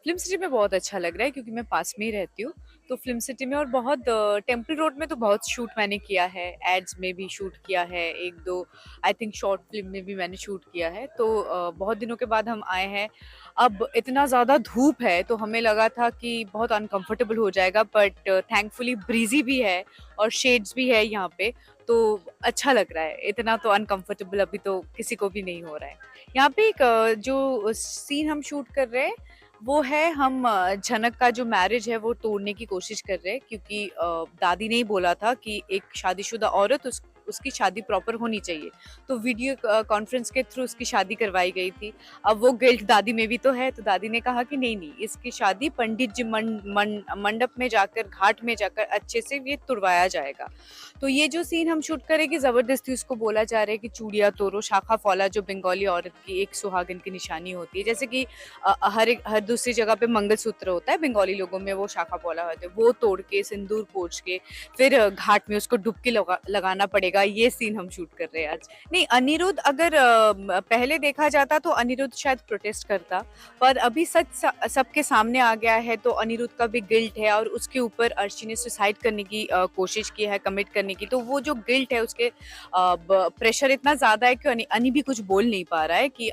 Film city में बहुत अच्छा लग रहा है क्योंकि मैं पास में ही रहती हूँ। तो फ़िल्म सिटी में और बहुत टेम्पल रोड में तो बहुत शूट मैंने किया है, एड्स में भी शूट किया है, 1-2 आई थिंक शॉर्ट फ़िल्म में भी मैंने शूट किया है। तो बहुत दिनों के बाद हम आए हैं। अब इतना ज़्यादा धूप है तो हमें लगा था कि बहुत अनकम्फ़र्टेबल हो जाएगा, बट थैंकफुली ब्रीज़ी भी है और शेड्स भी है यहाँ पे, तो अच्छा लग रहा है। इतना तो अनकम्फ़र्टेबल अभी तो किसी को भी नहीं हो रहा है। यहाँ पे एक जो सीन हम शूट कर रहे हैं वो है, हम झनक का जो मैरिज है वो तोड़ने की कोशिश कर रहे हैं क्योंकि दादी ने ही बोला था कि एक शादीशुदा औरत उसकी शादी प्रॉपर होनी चाहिए। तो वीडियो कॉन्फ्रेंस के थ्रू उसकी शादी करवाई गई थी। अब वो गिल्ट दादी में भी तो है, तो दादी ने कहा कि नहीं नहीं, इसकी शादी पंडित जी मंडप में जाकर, घाट में जाकर अच्छे से ये तुड़वाया जाएगा। तो ये जो सीन हम शूट करेंगे, जबरदस्ती उसको बोला जा रहा है कि चूड़िया तोड़ो, शाखा फौला, जो बंगाली औरत की एक सुहागन की निशानी होती है। जैसे कि हर दूसरी जगह पे मंगलसूत्र होता है, बंगाली लोगों में वो शाखा पौला होता है, वो तोड़ के सिंदूर पोंछ के फिर घाट में उसको डुबकी लगाना पड़ेगा। ये सीन हम शूट कर रहे हैं आज। नहीं, अनिरुद्ध अगर पहले देखा जाता तो अनिरुद्ध शायद प्रोटेस्ट करता, पर अभी सच सबके सामने आ गया है तो अनिरुद्ध का भी गिल्ट है और उसके ऊपर अर्शी ने सुसाइड करने की कोशिश की है, कमिट करने की। तो वो जो गिल्ट है, उसके प्रेशर इतना ज्यादा है कि अनी भी कुछ बोल नहीं पा रहा है कि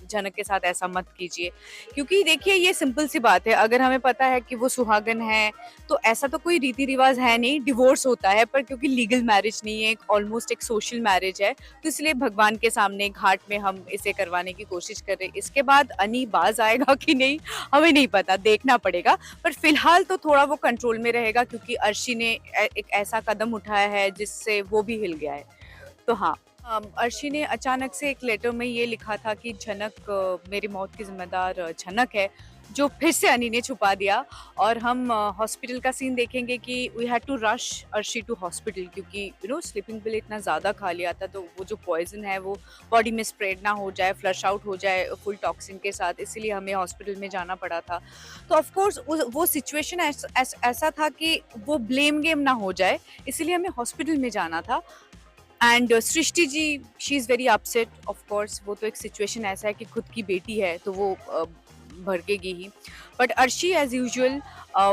जनक के साथ ऐसा मत कीजिए। क्योंकि देखिए, ये सिंपल सी बात है, अगर हमें पता है कि वो सुहागन है तो ऐसा तो कोई रीति रिवाज है नहीं, डिवोर्स होता है, पर क्योंकि लीगल मैरिज नहीं है, ऑलमोस्ट एक सोशल मैरिज है, तो इसलिए भगवान के सामने घाट में हम इसे करवाने की कोशिश कर रहे हैं। इसके बाद अनी बाज आएगा कि नहीं हमें नहीं पता, देखना पड़ेगा। पर फिलहाल तो थोड़ा वो कंट्रोल में रहेगा क्योंकि अर्शी ने एक ऐसा कदम उठाया है जिससे वो भी हिल गया है। तो हाँ, अर्शी ने अचानक से एक लेटर में ये लिखा था कि झनक, मेरी मौत की जिम्मेदार झनक है, जो फिर से अनी ने छुपा दिया। और हम हॉस्पिटल का सीन देखेंगे कि we had to rush Arshi to hospital क्योंकि स्लीपिंग पिल इतना ज़्यादा खा लिया था, तो वो जो पॉइजन है वो बॉडी में स्प्रेड ना हो जाए, फ्लश आउट हो जाए फुल टॉक्सिन के साथ, इसीलिए हमें हॉस्पिटल में जाना पड़ा था। तो ऑफ कोर्स वो सिचुएशन ऐसा था कि वो ब्लेम गेम ना हो जाए, इसीलिए हमें हॉस्पिटल में जाना था। And Srishti ji, she is very upset, of course वो तो एक सिचुएशन ऐसा है कि खुद की बेटी है तो वो भड़केगी ही। बट अर्शी एज यूजुअल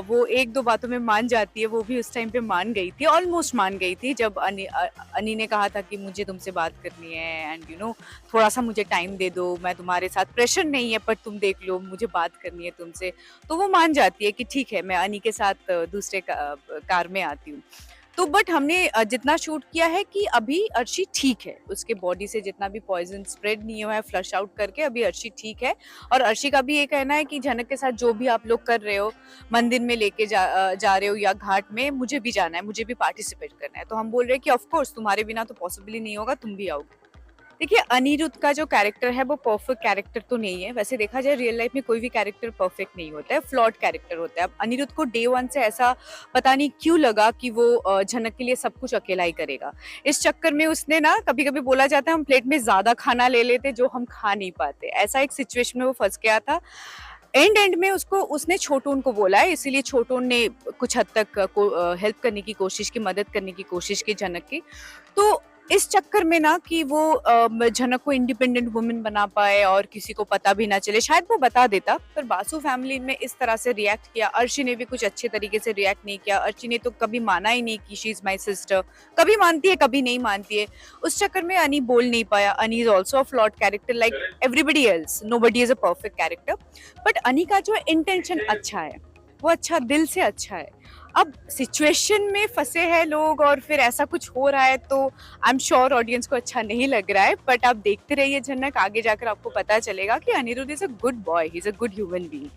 वो एक दो बातों में मान जाती है, वो भी उस टाइम पे मान गई थी, ऑलमोस्ट मान गई थी, जब अनी ने कहा था कि मुझे तुमसे बात करनी है एंड थोड़ा सा मुझे टाइम दे दो, मैं तुम्हारे साथ, प्रेशर नहीं है पर तुम देख लो, मुझे बात करनी है तुमसे। तो वो मान जाती है कि ठीक है, मैं अनी के साथ दूसरे कार में आती हूँ। तो बट हमने जितना शूट किया है कि अभी अर्शी ठीक है, उसके बॉडी से जितना भी पॉइजन स्प्रेड नहीं हुआ है, फ्लश आउट करके अभी अर्शी ठीक है। और अर्शी का भी ये कहना है कि झनक के साथ जो भी आप लोग कर रहे हो, मंदिर में लेके जा रहे हो या घाट में, मुझे भी जाना है, मुझे भी पार्टिसिपेट करना है। तो हम बोल रहे हैं कि ऑफकोर्स तुम्हारे बिना तो पॉसिबल ही नहीं होगा, तुम भी आओगे। देखिए, अनिरुद्ध का जो कैरेक्टर है वो परफेक्ट कैरेक्टर तो नहीं है। वैसे देखा जाए रियल लाइफ में कोई भी कैरेक्टर परफेक्ट नहीं होता है, फ्लॉड कैरेक्टर होता है। अब अनिरुद्ध को डे वन से ऐसा पता नहीं क्यों लगा कि वो झनक के लिए सब कुछ अकेला ही करेगा। इस चक्कर में उसने ना, कभी कभी बोला जाता है हम प्लेट में ज्यादा खाना ले लेते जो हम खा नहीं पाते, ऐसा एक सिचुएशन में वो फंस गया था। एंड में उसने छोटून को बोला है, इसीलिए छोटून ने कुछ हद तक हेल्प करने की कोशिश की, मदद करने की कोशिश की झनक की। तो इस चक्कर में ना कि वो झनक को इंडिपेंडेंट वुमेन बना पाए और किसी को पता भी ना चले, शायद वो बता देता, पर बासु फैमिली ने इस तरह से रिएक्ट किया। अर्शी ने भी कुछ अच्छे तरीके से रिएक्ट नहीं किया। अर्शी ने तो कभी माना ही नहीं कि शी इज माई सिस्टर, कभी मानती है कभी नहीं मानती है। उस चक्कर में अनी बोल नहीं पाया। अनी is also a flawed character like everybody else, nobody is a perfect character. But अनी का जो इंटेंशन अच्छा है, वो अच्छा, दिल से अच्छा है। अब सिचुएशन में फंसे हैं लोग और फिर ऐसा कुछ हो रहा है तो आई एम श्योर ऑडियंस को अच्छा नहीं लग रहा है। बट आप देखते रहिए झनक, आगे जाकर आपको पता चलेगा कि Aniruddh is a good boy, he is a good human being.